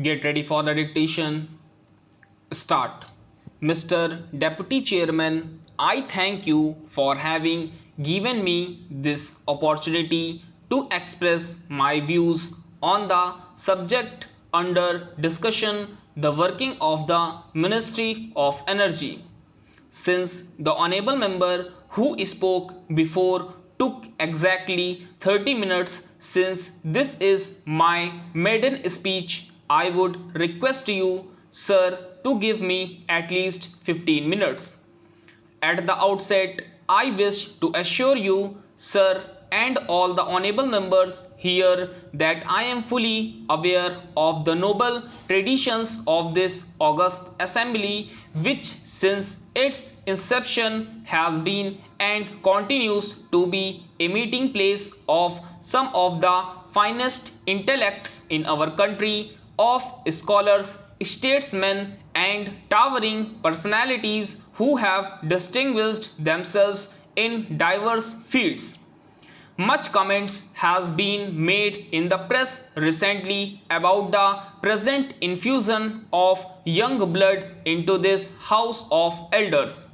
Get ready for the dictation. Start. Mr. Deputy Chairman, I thank you for having given me this opportunity to express my views on the subject under discussion, the working of the Ministry of Energy. Since the honorable member who spoke before took exactly 30 minutes, since this is my maiden speech, I would request you, sir, to give me at least 15 minutes. At the outset, I wish to assure you, sir, and all the honorable members here that I am fully aware of the noble traditions of this august assembly, which since its inception has been and continues to be a meeting place of some of the finest intellects in our country, of scholars, statesmen, and towering personalities who have distinguished themselves in diverse fields. Much comments has been made in the press recently about the present infusion of young blood into this House of Elders.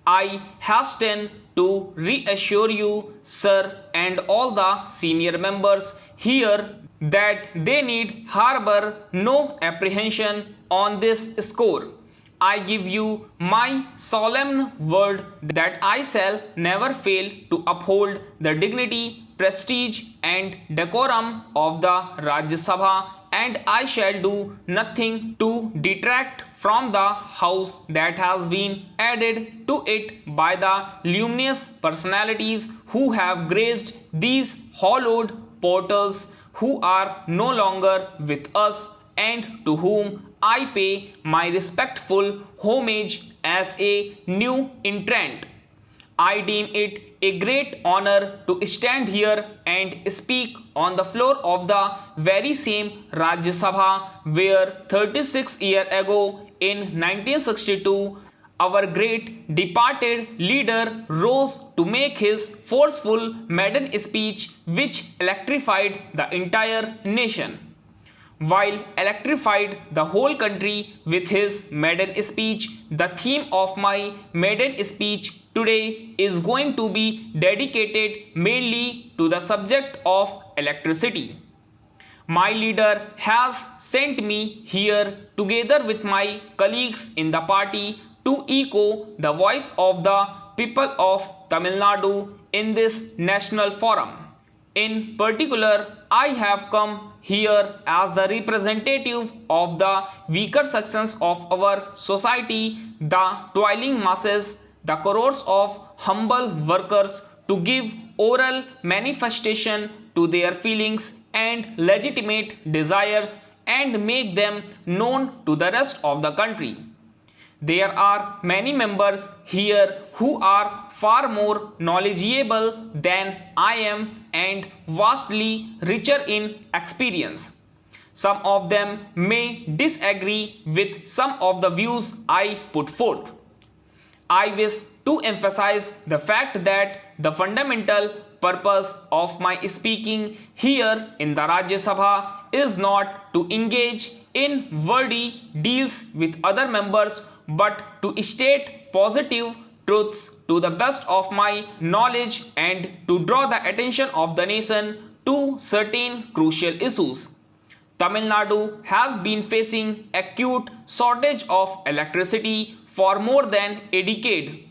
I hasten to reassure you, sir, and all the senior members here that they need harbor no apprehension on this score. I give you my solemn word that I shall never fail to uphold the dignity, prestige, and decorum of the Rajya Sabha, and I shall do nothing to detract from the house that has been added to it by the luminous personalities who have graced these hallowed portals, who are no longer with us, and to whom I pay my respectful homage as a new entrant. I deem it a great honor to stand here and speak on the floor of the very same Rajya Sabha where 36 years ago in 1962 our great departed leader rose to make his forceful maiden speech which electrified the entire nation. While electrified the whole country with his maiden speech, the theme of my maiden speech today is going to be dedicated mainly to the subject of electricity. My leader has sent me here together with my colleagues in the party to echo the voice of the people of Tamil Nadu in this national forum. In particular, I have come here as the representative of the weaker sections of our society, the toiling masses, the crores of humble workers, to give oral manifestation to their feelings and legitimate desires and make them known to the rest of the country. There are many members here who are far more knowledgeable than I am and vastly richer in experience. Some of them may disagree with some of the views I put forth. I wish to emphasize the fact that the fundamental purpose of my speaking here in the Rajya Sabha is not to engage in wordy deals with other members but to state positive truths to the best of my knowledge and to draw the attention of the nation to certain crucial issues. Tamil Nadu has been facing acute shortage of electricity for more than a decade.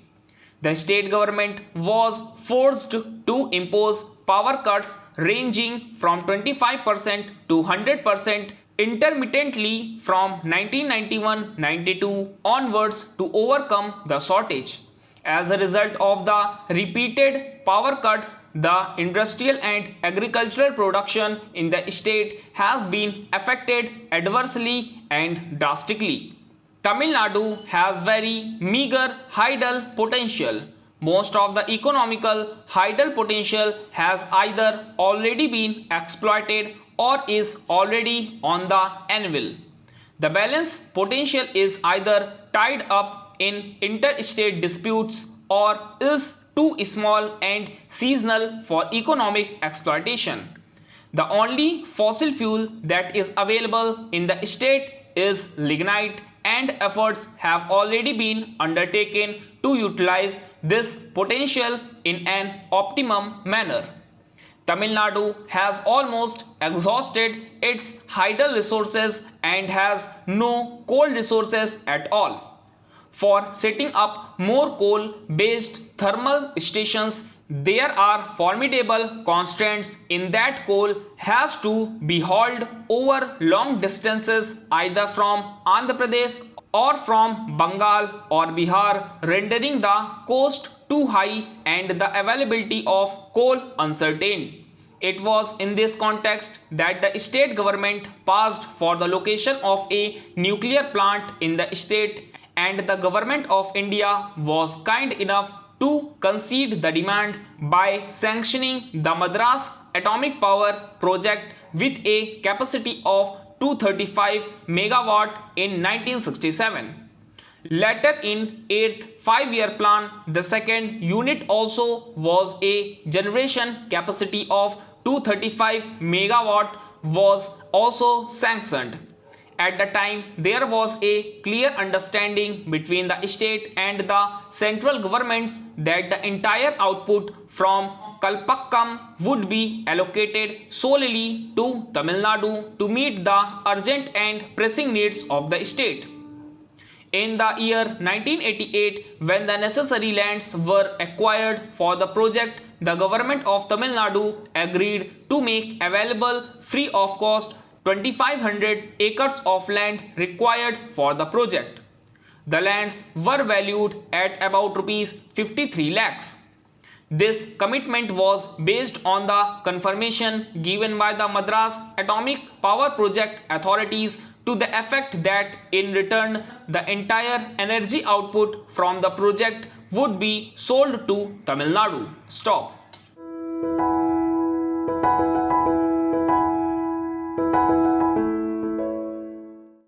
The state government was forced to impose power cuts ranging from 25% to 100% intermittently from 1991-92 onwards to overcome the shortage. As a result of the repeated power cuts, the industrial and agricultural production in the state has been affected adversely and drastically. Tamil Nadu has very meager hydel potential. Most of the economical hydel potential has either already been exploited or is already on the anvil. The balance potential is either tied up in interstate disputes or is too small and seasonal for economic exploitation. The only fossil fuel that is available in the state is lignite, and efforts have already been undertaken to utilize this potential in an optimum manner. Tamil Nadu has almost exhausted its hydel resources and has no coal resources at all. For setting up more coal-based thermal stations, there are formidable constraints in that coal has to be hauled over long distances either from Andhra Pradesh or from Bengal or Bihar, rendering the cost too high and the availability of coal uncertain. It was in this context that the state government passed for the location of a nuclear plant in the state, and the government of India was kind enough to concede the demand by sanctioning the Madras Atomic Power Project with a capacity of 235 megawatt in 1967. Later in 8th 5-year plan, the second unit also was a generation capacity of 235 megawatt was also sanctioned. At the time, there was a clear understanding between the state and the central governments that the entire output from Kalpakkam would be allocated solely to Tamil Nadu to meet the urgent and pressing needs of the state. In the year 1988, when the necessary lands were acquired for the project, the government of Tamil Nadu agreed to make available free of cost 2500 acres of land required for the project. The lands were valued at about rupees 53 lakhs. This commitment was based on the confirmation given by the Madras Atomic Power Project authorities to the effect that in return the entire energy output from the project would be sold to Tamil Nadu. Stop.